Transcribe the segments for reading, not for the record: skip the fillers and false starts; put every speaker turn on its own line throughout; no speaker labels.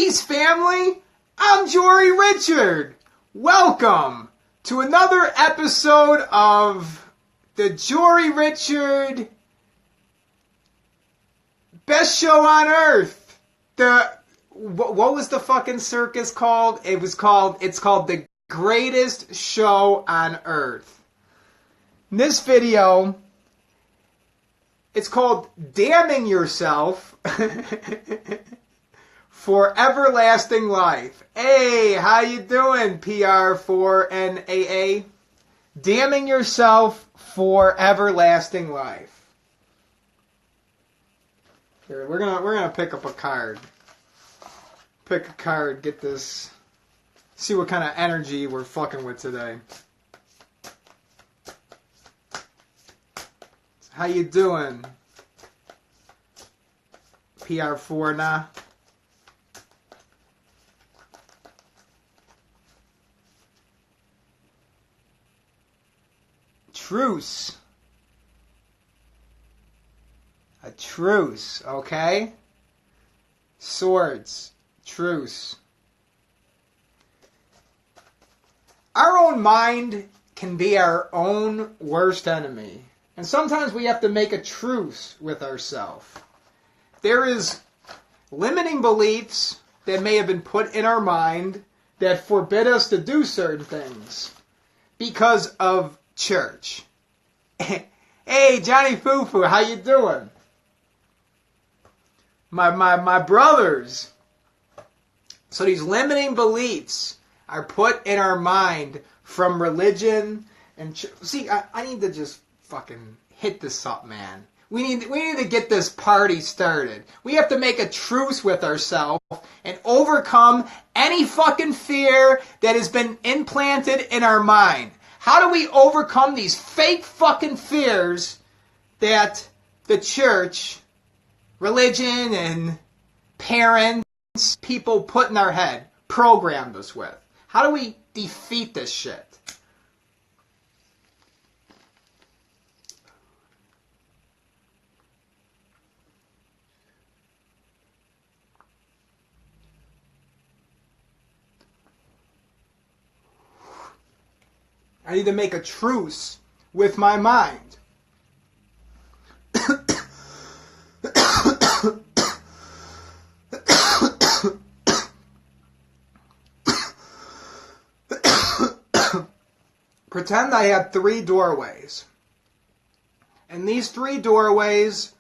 Peace, family. I'm Jory Richard. Welcome to another episode of the Jory Richard Best Show on Earth. What was the fucking circus called? It's called the Greatest Show on Earth. In this video, it's called Damning Yourself for Everlasting Life. Hey, how you doing, PR4NAA? Damning Yourself for Everlasting Life. Here, we're gonna pick up a card. Pick a card, get this, see what kind of energy we're fucking with today. How you doing? PR4 nah. Truce. A truce, okay? Swords. Truce. Our own mind can be our own worst enemy. And sometimes we have to make a truce with ourselves. There is limiting beliefs that may have been put in our mind that forbid us to do certain things because of church. Hey, Johnny Fufu, how you doing? My brothers. So these limiting beliefs are put in our mind from religion and see, I need to just fucking hit this up, man. We need to get this party started. We have to make a truce with ourselves and overcome any fucking fear that has been implanted in our mind. How do we overcome these fake fucking fears that the church, religion, and parents, people put in our head, programmed us with? How do we defeat this shit? I need to make a truce with my mind. Pretend I have 3 doorways. And these 3 doorways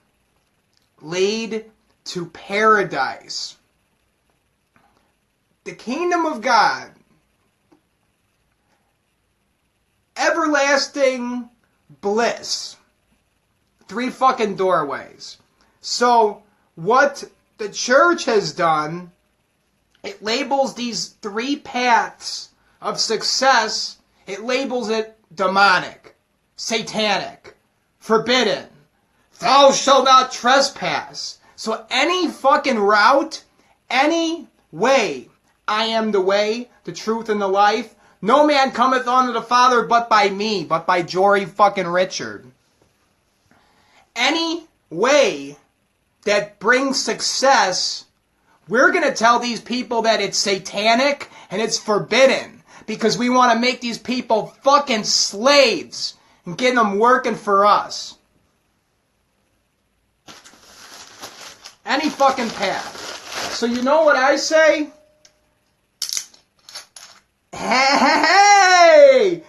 lead to paradise. The kingdom of God. Everlasting bliss. 3 fucking doorways. So what the church has done, it labels these 3 paths of success, it labels it demonic, satanic, forbidden. Thou shalt not trespass. So any fucking route, any way, I am the way, the truth, and the life. No man cometh unto the Father but by me, but by Jory fucking Richard. Any way that brings success, we're going to tell these people that it's satanic and it's forbidden because we want to make these people fucking slaves and get them working for us. Any fucking path. So you know what I say? Hey!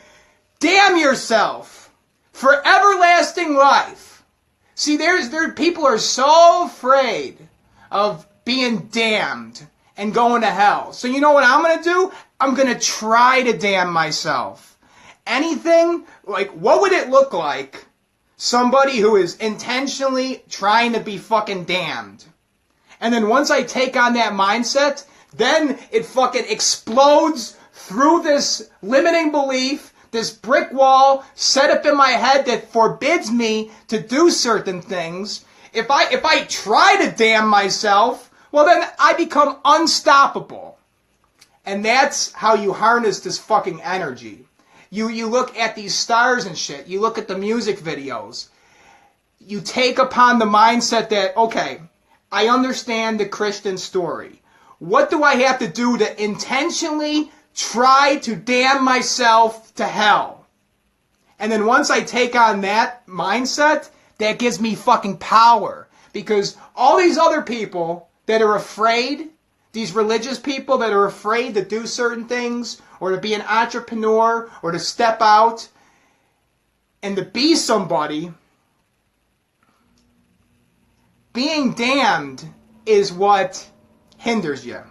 Damn yourself for everlasting life. See, there people are so afraid of being damned and going to hell. So you know what I'm going to do? I'm going to try to damn myself. Anything, like, what would it look like? Somebody who is intentionally trying to be fucking damned. And then once I take on that mindset, then it fucking explodes through this limiting belief, this brick wall set up in my head that forbids me to do certain things. If I try to damn myself, well then I become unstoppable. And that's how you harness this fucking energy. You look at these stars and shit, you look at the music videos, you take upon the mindset that, okay, I understand the Christian story. What do I have to do to intentionally try to damn myself to hell? And then once I take on that mindset, that gives me fucking power. Because all these other people that are afraid, these religious people that are afraid to do certain things, or to be an entrepreneur, or to step out and to be somebody, being damned is what hinders you.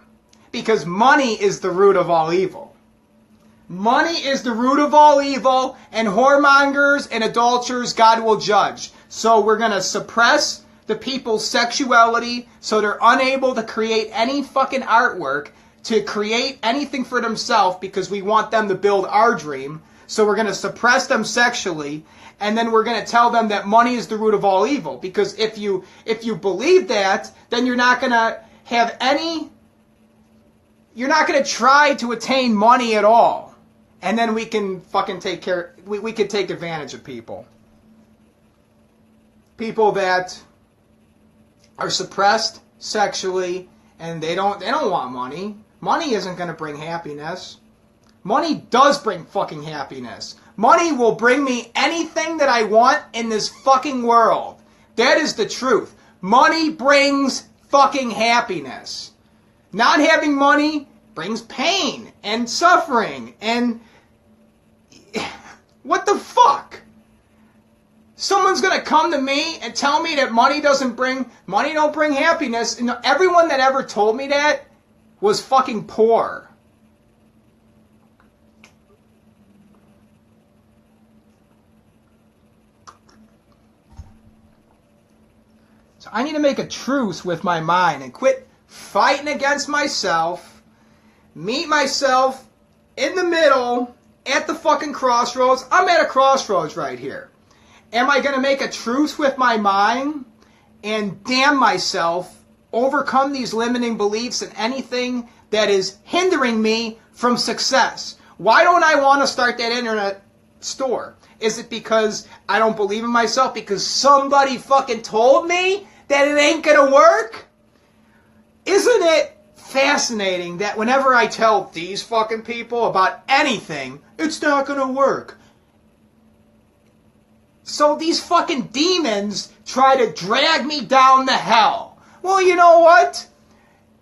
Because money is the root of all evil. Money is the root of all evil, and whoremongers and adulterers God will judge. So we're going to suppress the people's sexuality so they're unable to create any fucking artwork, to create anything for themselves, because we want them to build our dream. So we're going to suppress them sexually, and then we're going to tell them that money is the root of all evil. Because if you believe that, then you're not going to have any, you're not going to try to attain money at all. And then we can fucking take care, we can take advantage of people. People that are suppressed sexually, and they don't want money. Money isn't going to bring happiness. Money does bring fucking happiness. Money will bring me anything that I want in this fucking world. That is the truth. Money brings fucking happiness. Not having money brings pain and suffering and what the fuck? Someone's gonna come to me and tell me that money don't bring happiness. And everyone that ever told me that was fucking poor. So I need to make a truce with my mind and quit fighting against myself, meet myself in the middle at the fucking crossroads. I'm at a crossroads right here. Am I going to make a truce with my mind and damn myself, overcome these limiting beliefs and anything that is hindering me from success? Why don't I want to start that internet store? Is it because I don't believe in myself? Because somebody fucking told me that it ain't going to work? Isn't it fascinating that whenever I tell these fucking people about anything, it's not going to work? So these fucking demons try to drag me down to hell. Well, you know what?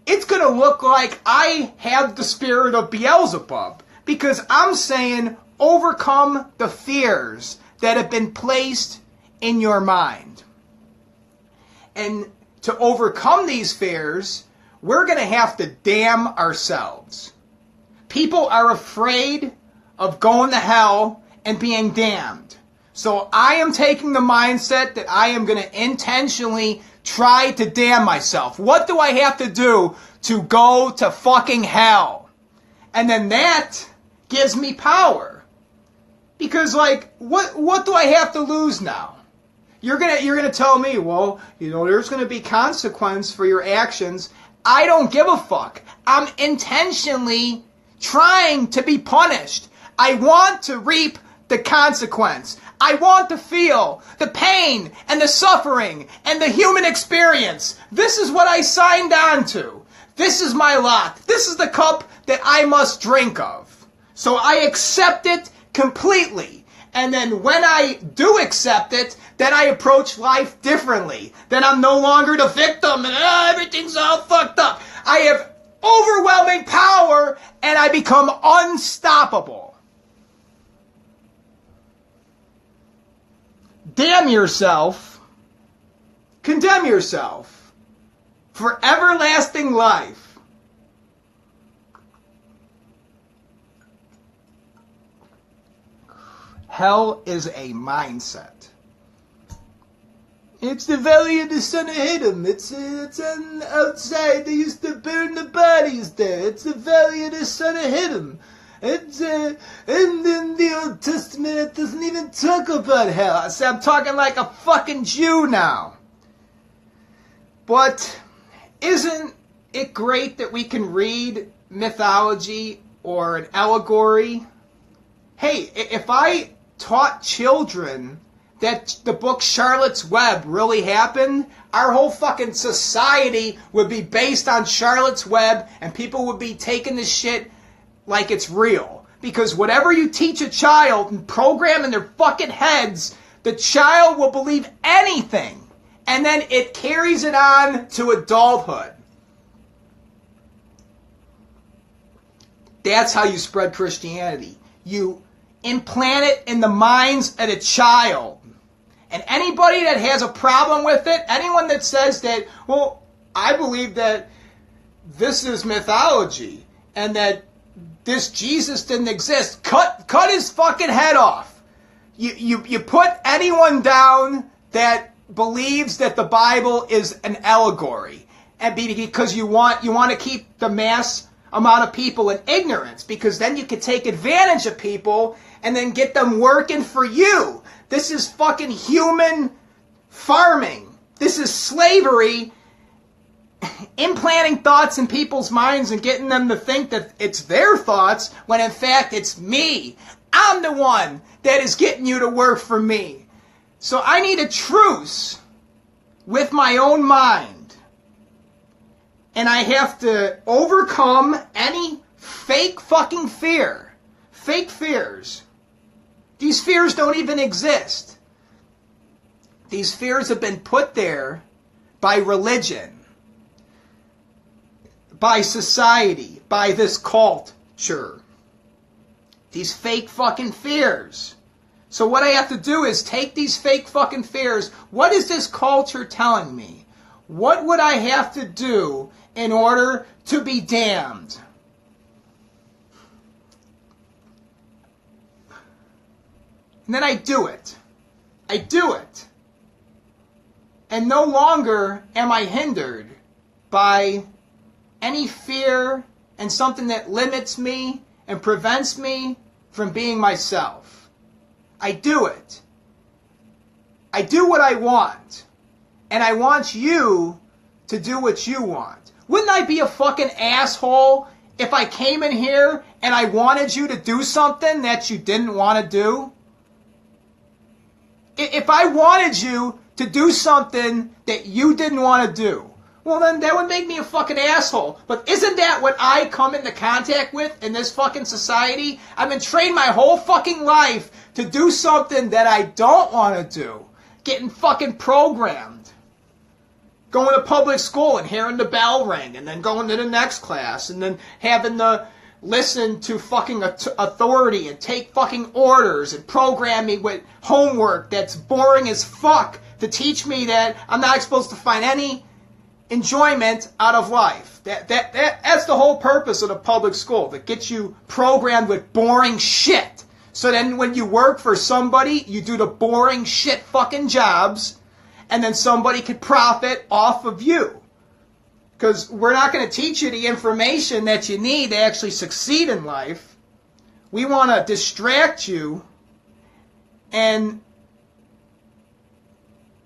It's going to look like I have the spirit of Beelzebub, because I'm saying overcome the fears that have been placed in your mind. And to overcome these fears, we're going to have to damn ourselves. People are afraid of going to hell and being damned. So I am taking the mindset that I am going to intentionally try to damn myself. What do I have to do to go to fucking hell? And then that gives me power. Because, like, what do I have to lose now? You're gonna tell me, well, there's gonna be consequence for your actions. I don't give a fuck. I'm intentionally trying to be punished. I want to reap the consequence. I want to feel the pain and the suffering and the human experience. This is what I signed on to. This is my lot. This is the cup that I must drink of. So I accept it completely. And then when I do accept it, then I approach life differently. Then I'm no longer the victim and everything's all fucked up. I have overwhelming power and I become unstoppable. Damn yourself. Condemn yourself for everlasting life. Hell is a mindset. It's the valley of the son of Hinnom. It's on outside. They used to burn the bodies there. It's the valley of the son of Hinnom. And in the Old Testament, it doesn't even talk about hell. So I'm talking like a fucking Jew now. But isn't it great that we can read mythology or an allegory? Hey, if I taught children that the book Charlotte's Web really happened, our whole fucking society would be based on Charlotte's Web, and people would be taking this shit like it's real. Because whatever you teach a child and program in their fucking heads, the child will believe anything. And then it carries it on to adulthood. That's how you spread Christianity. You implant it in the minds of a child. And anybody that has a problem with it, anyone that says that, well, I believe that this is mythology and that this Jesus didn't exist, cut his fucking head off. You put anyone down that believes that the Bible is an allegory, and because you want to keep the mass amount of people in ignorance, because then you can take advantage of people and then get them working for you. This is fucking human farming. This is slavery, implanting thoughts in people's minds and getting them to think that it's their thoughts when in fact it's me. I'm the one that is getting you to work for me. So I need a truce with my own mind. And I have to overcome any fake fucking fear. Fake fears. These fears don't even exist. These fears have been put there by religion, by society, by this culture. These fake fucking fears. So what I have to do is take these fake fucking fears. What is this culture telling me? What would I have to do in order to be damned? And then I do it. I do it. And no longer am I hindered by any fear and something that limits me and prevents me from being myself. I do it. I do what I want. And I want you to do what you want. Wouldn't I be a fucking asshole if I came in here and I wanted you to do something that you didn't want to do? If I wanted you to do something that you didn't want to do, well then that would make me a fucking asshole. But isn't that what I come into contact with in this fucking society? I've been trained my whole fucking life to do something that I don't want to do. Getting fucking programmed. Going to public school and hearing the bell ring and then going to the next class and then having to listen to fucking authority and take fucking orders and program me with homework that's boring as fuck to teach me that I'm not supposed to find any enjoyment out of life. That's the whole purpose of the public school, to get you programmed with boring shit. So then when you work for somebody, you do the boring shit fucking jobs, and then somebody could profit off of you. Because we're not going to teach you the information that you need to actually succeed in life. We want to distract you and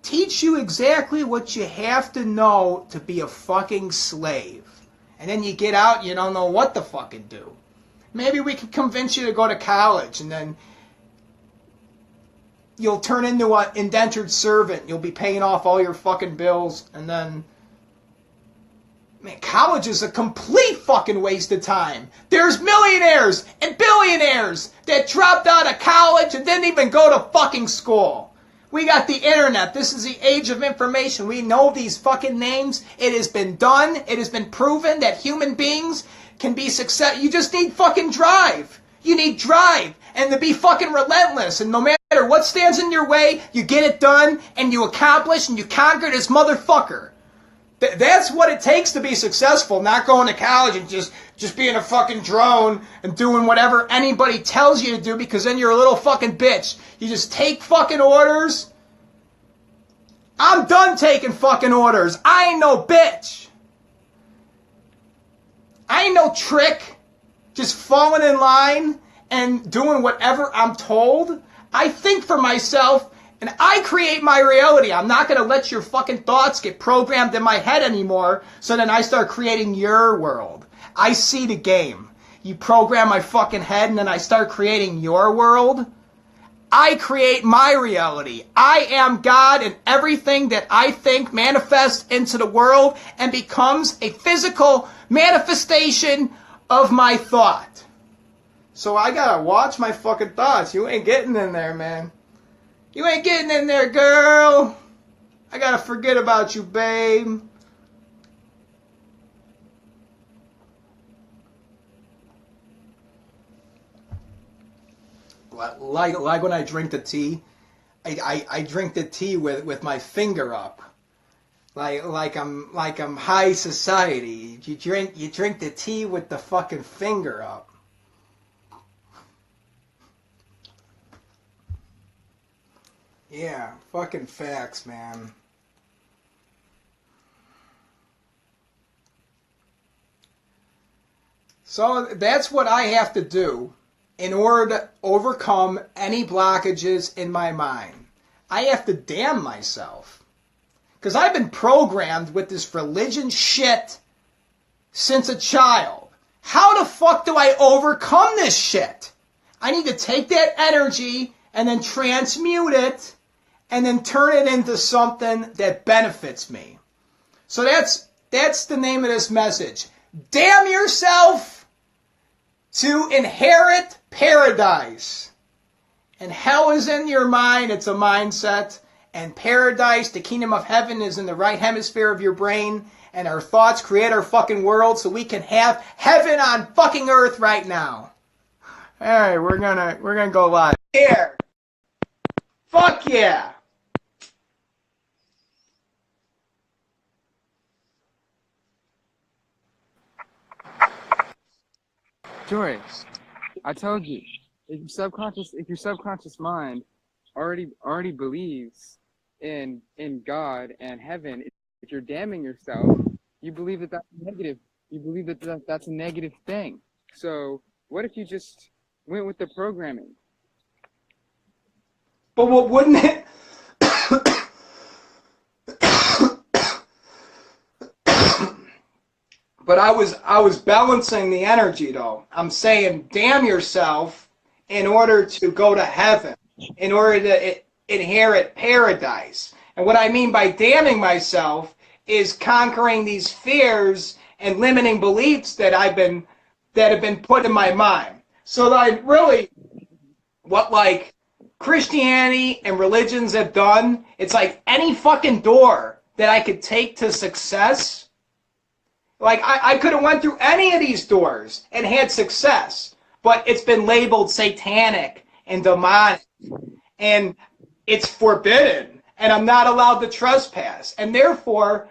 teach you exactly what you have to know to be a fucking slave. And then you get out and you don't know what to fucking do. Maybe we can convince you to go to college and then you'll turn into an indentured servant. You'll be paying off all your fucking bills and then... Man, college is a complete fucking waste of time. There's millionaires and billionaires that dropped out of college and didn't even go to fucking school. We got the internet. This is the age of information. We know these fucking names. It has been done. It has been proven that human beings can be successful. You just need fucking drive. You need drive and to be fucking relentless. And no matter what stands in your way, you get it done and you accomplish and you conquer this motherfucker. That's what it takes to be successful, not going to college and just being a fucking drone and doing whatever anybody tells you to do, because then you're a little fucking bitch. You just take fucking orders. I'm done taking fucking orders. I ain't no bitch. I ain't no trick. Just falling in line and doing whatever I'm told. I think for myself. And I create my reality. I'm not going to let your fucking thoughts get programmed in my head anymore. So then I start creating your world. I see the game. You program my fucking head and then I start creating your world. I create my reality. I am God, and everything that I think manifests into the world and becomes a physical manifestation of my thought. So I gotta watch my fucking thoughts. You ain't getting in there, man. You ain't getting in there, girl. I gotta forget about you, babe. Like when I drink the tea, I drink the tea with my finger up, like I'm high society. You drink the tea with the fucking finger up. Yeah, fucking facts, man. So that's what I have to do in order to overcome any blockages in my mind. I have to damn myself. Because I've been programmed with this religion shit since a child. How the fuck do I overcome this shit? I need to take that energy and then transmute it and then turn it into something that benefits me. So that's the name of this message. Damn yourself to inherit paradise. And hell is in your mind. It's a mindset. And paradise, the kingdom of heaven, is in the right hemisphere of your brain. And our thoughts create our fucking world so we can have heaven on fucking earth right now. All right, we're gonna go live here. Fuck yeah.
Joy, I told you, if your subconscious mind already believes in God and heaven, if you're damning yourself, you believe that that's negative. You believe that that's a negative thing. So what if you just went with the programming?
But what wouldn't it? But I was balancing the energy though. I'm saying damn yourself in order to go to heaven, in order to inherit paradise. And what I mean by damning myself is conquering these fears and limiting beliefs that have been put in my mind. So that I really, what like Christianity and religions have done, it's like any fucking door that I could take to success. Like, I could have went through any of these doors and had success, but it's been labeled satanic and demonic, and it's forbidden, and I'm not allowed to trespass. And therefore,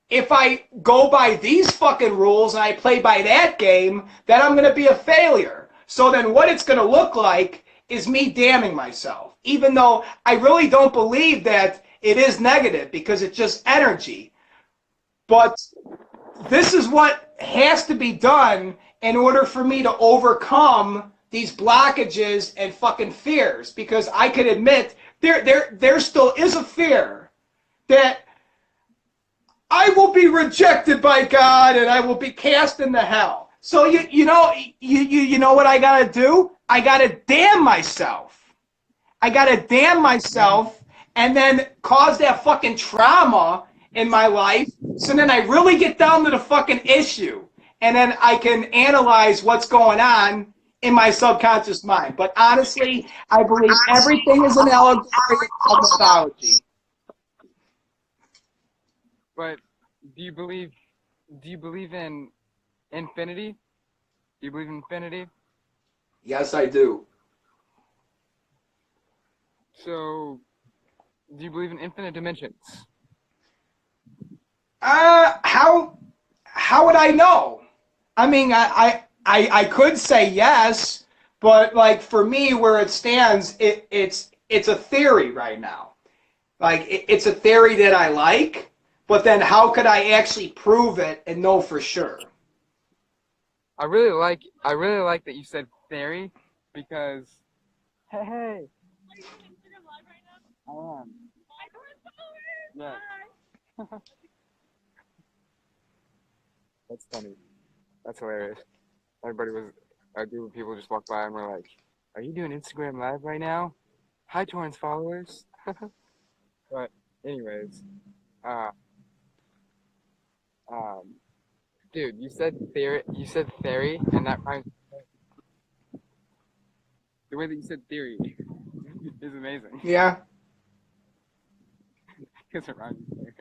if I go by these fucking rules and I play by that game, then I'm going to be a failure. So then what it's going to look like is me damning myself, even though I really don't believe that it is negative because it's just energy. But this is what has to be done in order for me to overcome these blockages and fucking fears, because I can admit there still is a fear that I will be rejected by God and I will be cast into hell. So you know what I gotta do? I gotta damn myself. I gotta damn myself and then cause that fucking trauma in my life, so then I really get down to the fucking issue, and then I can analyze what's going on in my subconscious mind. But honestly, I believe everything is an allegory of mythology.
But do you believe in infinity? Do you believe in infinity?
Yes, I do.
So do you believe in infinite dimensions?
How would I know? I mean, I could say yes, but like for me, where it stands, it's a theory right now. Like it's a theory that I like, but then how could I actually prove it and know for sure?
I really like that you said theory, because hey, I am. Yeah. That's funny. That's hilarious. A group of people just walked by and were like, "Are you doing Instagram Live right now?" Hi, Torrance followers. But anyways, uh, um, dude, you said theory. You said theory, and that rhymes. The way that you said theory is amazing
Yeah.
because it rhymes with theory.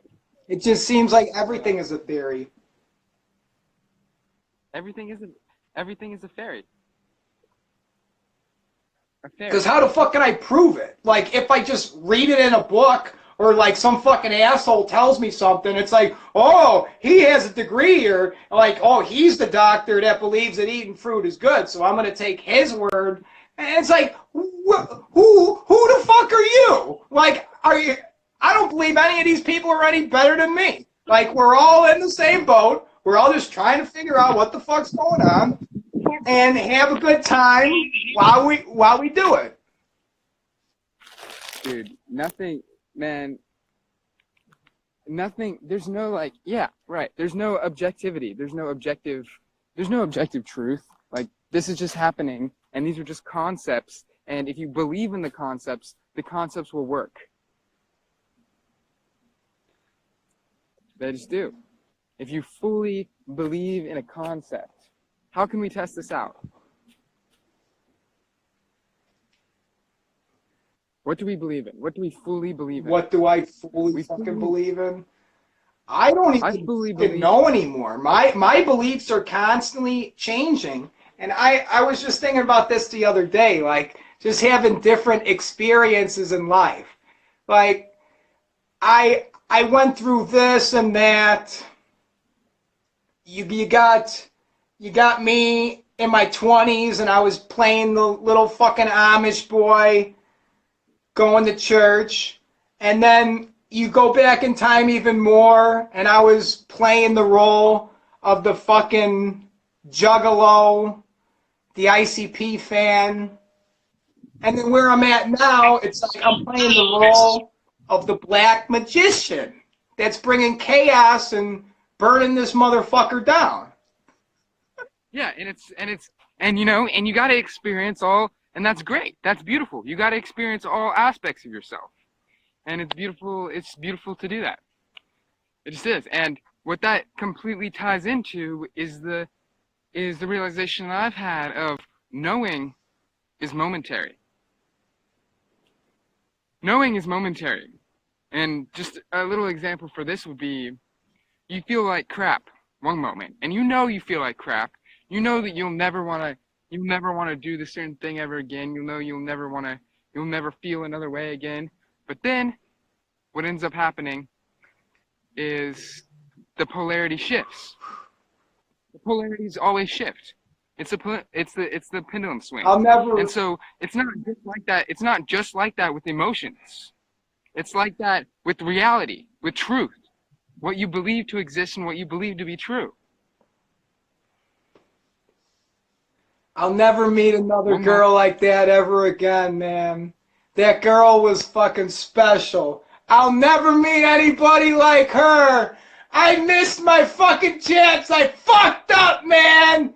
It just seems like
But
everything is a theory.
everything is a everything is a fairy. A
Because
fairy.
how the fuck can I prove it? Like, if I just read it in a book, or like some fucking asshole tells me something, it's like, oh, he has a degree, or like, oh, he's the doctor that believes that eating fruit is good, so I'm gonna take his word. And it's like, who the fuck are you? Like, are you? I don't believe any of these people are any better than me. Like, we're all in the same boat. We're all just trying to figure out what the fuck's going on and have a good time while we do it.
Dude, nothing, man. Nothing. There's no like, yeah, right. There's no objectivity. There's no objective. There's no objective truth. Like this is just happening, and these are just concepts. And if you believe in the concepts will work. They just do. If you fully believe in a concept, how can we test this out? What do we believe in? What do we fully believe in?
What do I fully fucking believe in? I don't even
fully
fucking know anymore. My beliefs are constantly changing. And I was just thinking about this the other day, like just having different experiences in life. Like I went through this and that. You got me in my 20s and I was playing the little fucking Amish boy going to church, and then you go back in time even more, and I was playing the role of the fucking juggalo, the ICP fan, and then where I'm at now, it's like I'm playing the role of the black magician that's bringing chaos and burning this motherfucker down.
Yeah, and you know, and you got to experience all, and that's great. That's beautiful. You got to experience all aspects of yourself, and it's beautiful. It's beautiful to do that. It just is. And what that completely ties into is the realization that I've had of knowing is momentary. Knowing is momentary. And just a little example for this would be, you feel like crap one moment, and you know you feel like crap. You know that you'll never want to do this certain thing ever again. You know you'll never feel another way again. But then what ends up happening is the polarity shifts. The polarities always shift. It's the pendulum swing. And so it's not just like that. It's not just like that with emotions. It's like that with reality, with truth. What you believe to exist and what you believe to be true.
I'll never meet another girl like that ever again, man. That girl was fucking special. I'll never meet anybody like her. I missed my fucking chance. I fucked up, man.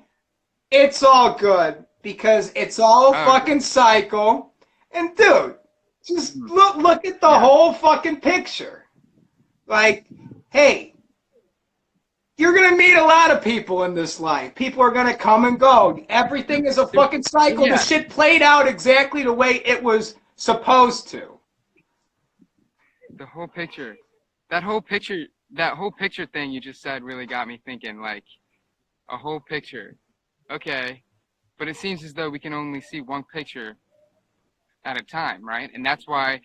It's all good because it's all a fucking cycle. And dude, just look at the whole fucking picture. Like, hey, you're going to meet a lot of people in this life. People are going to come and go. Everything is a fucking cycle. The shit played out exactly the way it was supposed to.
The whole picture, that whole picture thing you just said really got me thinking, like, a whole picture. Okay, but it seems as though we can only see one picture at a time, right? And that's why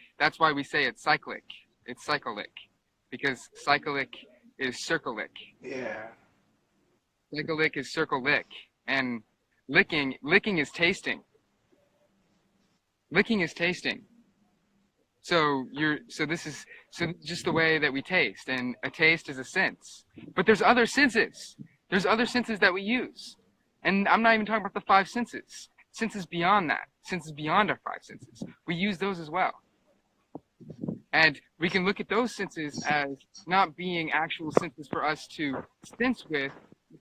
we say it's cyclic. It's cyclic, because cyclic is circle-lick.
Yeah.
Cycle-lick is circle-lick, and licking is tasting. Licking is tasting. So this is just the way that we taste, and a taste is a sense. But there's other senses. There's other senses that we use. And I'm not even talking about the five senses. Senses beyond that. Senses beyond our five senses. We use those as well. And we can look at those senses as not being actual senses for us to sense with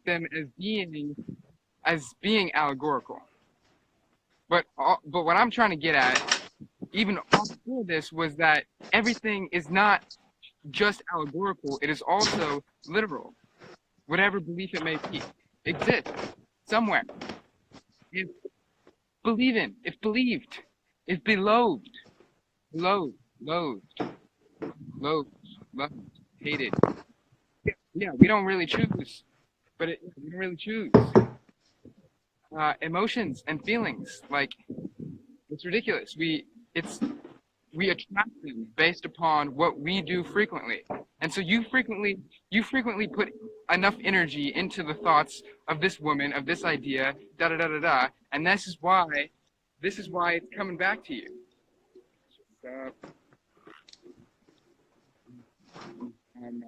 them as being allegorical. But what I'm trying to get at even all before this was that everything is not just allegorical, it is also literal. Whatever belief it may be, exists somewhere. If believe in, if believed, if beloved, loathed, loathed, loathed, loved, hated. Yeah, we don't really choose, but we don't really choose. Emotions and feelings, like, it's ridiculous. We attract them based upon what we do frequently. And so you frequently put enough energy into the thoughts of this woman, of this idea, da da da da da, and this is why it's coming back to you. I'm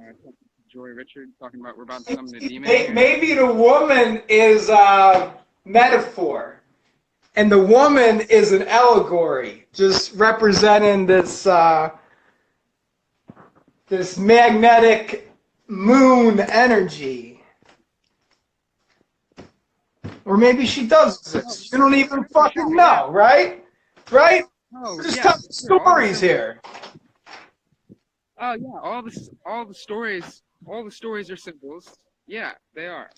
Joy Richard talking about we're about to summon a demon.
Maybe the woman is a metaphor, and the woman is an allegory, just representing this this magnetic moon energy. Or maybe she does exist. You don't even fucking know, right? Right?
Oh,
We're just
yeah,
telling stories here.
Oh yeah, all the stories are symbols. Yeah, they are.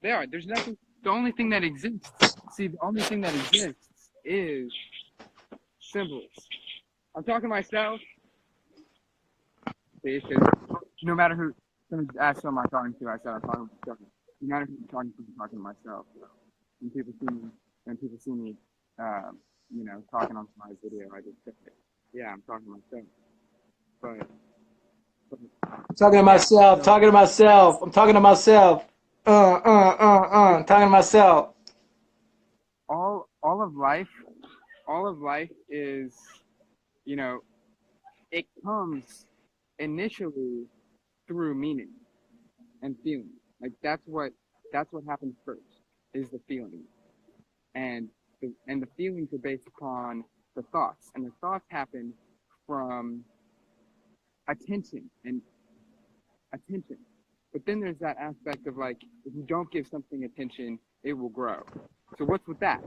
They are. There's nothing. The only thing that exists. See, the only thing that exists is symbols. I'm talking to myself. See, because no matter who, someone asked who am I talking to, I said I'm talking to myself. No matter who I'm talking to, I'm talking to myself. So when people see me, you know, talking on my video, I just say, yeah, I'm talking to myself. But
Talking to myself, talking to myself. I'm talking to myself. I'm talking to myself.
all of life is, you know, it comes initially through meaning and feeling. Like that's what happens first is the feeling, and the feelings are based upon the thoughts, and the thoughts happen from attention. But then there's that aspect of like, if you don't give something attention, it will grow. So what's with that?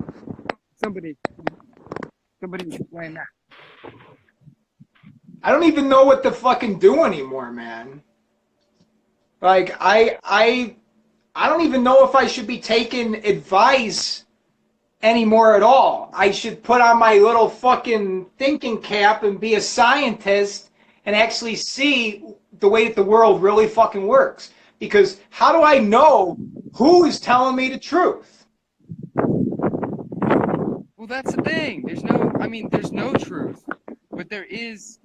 Somebody explain that.
I don't even know what to fucking do anymore, man. Like I don't even know if I should be taking advice anymore at all. I should put on my little fucking thinking cap and be a scientist and actually see the way that the world really fucking works. Because how do I know who is telling me the truth?
Well, that's the thing. There's no truth, but there's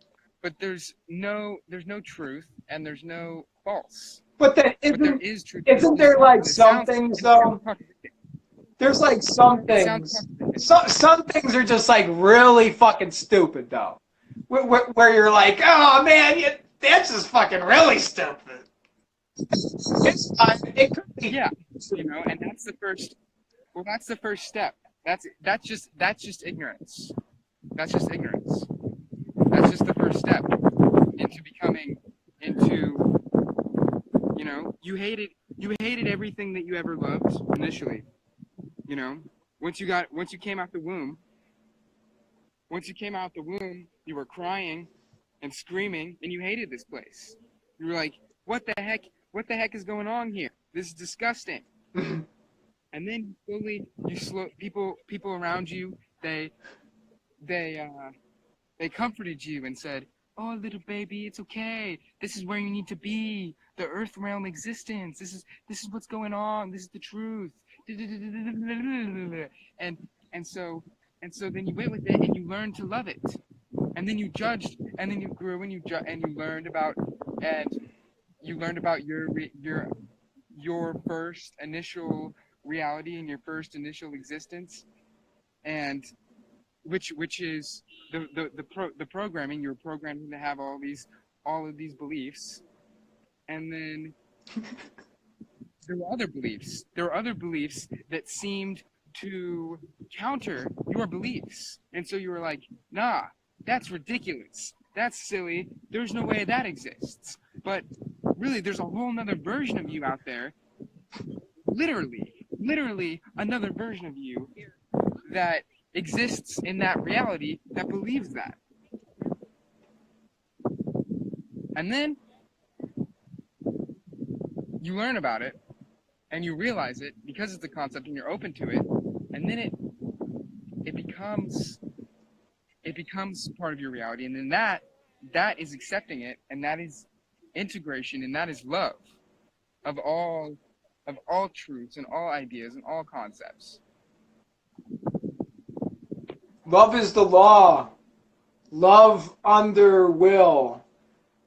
no truth and there's no false.
But then
But there is truth.
isn't there like some things though? There's like some things. Some things are just like really fucking stupid though. Where you're like, oh man, that's just fucking really stupid. It could be.
Yeah, you know, and that's the first. Well, that's the first step. That's just ignorance. That's just ignorance. That's just the first step into becoming you know, you hated everything that you ever loved initially. You know, once you came out the womb, you were crying and screaming, and you hated this place. You were like, what the heck is going on here? This is disgusting. And then people around you, they comforted you and said, oh, little baby, it's okay. This is where you need to be. The earth realm existence. This is what's going on. This is the truth. And so then you went with it and you learned to love it. And then you judged, and then you grew, and you learned about your first initial reality and your first initial existence, and which is the programming. You're programming to have all of these beliefs, and then there were other beliefs. There were other beliefs that seemed to counter your beliefs, and so you were like, nah, that's ridiculous. That's silly. There's no way that exists. But really, there's a whole nother version of you out there. Literally another version of you that exists in that reality that believes that. And then you learn about it and you realize it because it's a concept and you're open to it, and then it becomes part of your reality, and then that is accepting it, and that is integration, and that is love of all truths and all ideas and all concepts.
Love is the law. Love under will.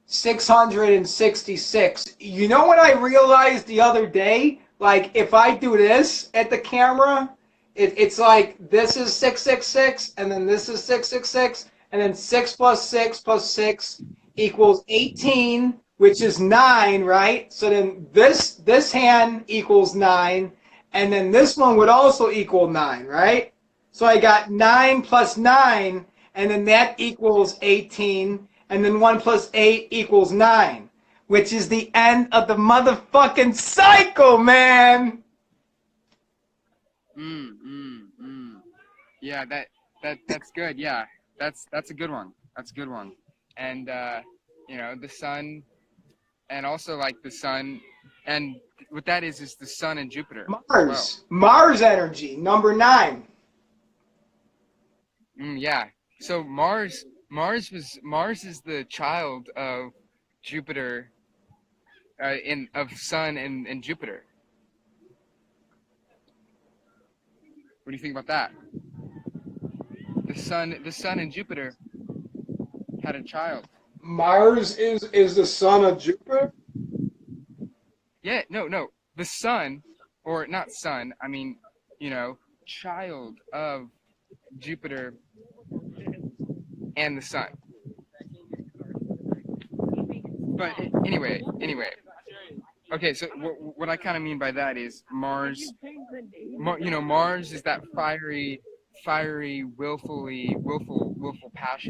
666. You know what I realized the other day? Like, if I do this at the camera, it's like this is 666, and then this is 666, and then 6 plus 6 plus 6 equals 18, which is 9, right? So then this hand equals 9, and then this one would also equal 9, right? So I got 9 plus 9, and then that equals 18, and then 1 plus 8 equals 9, which is the end of the motherfucking cycle, man!
Yeah, that's good. Yeah, that's a good one. That's a good one. And the sun, and also like the sun, and what that is the sun and Jupiter.
Mars. Mars energy, number 9.
Yeah. So Mars is the child of Jupiter, of Sun and Jupiter. What do you think about that? The sun and Jupiter had a child.
Mars is the son of Jupiter?
Yeah, no. The sun, or not sun, I mean, child of Jupiter and the sun. But anyway. Okay, so what I kind of mean by that is Mars. Mars is that fiery, willful passion.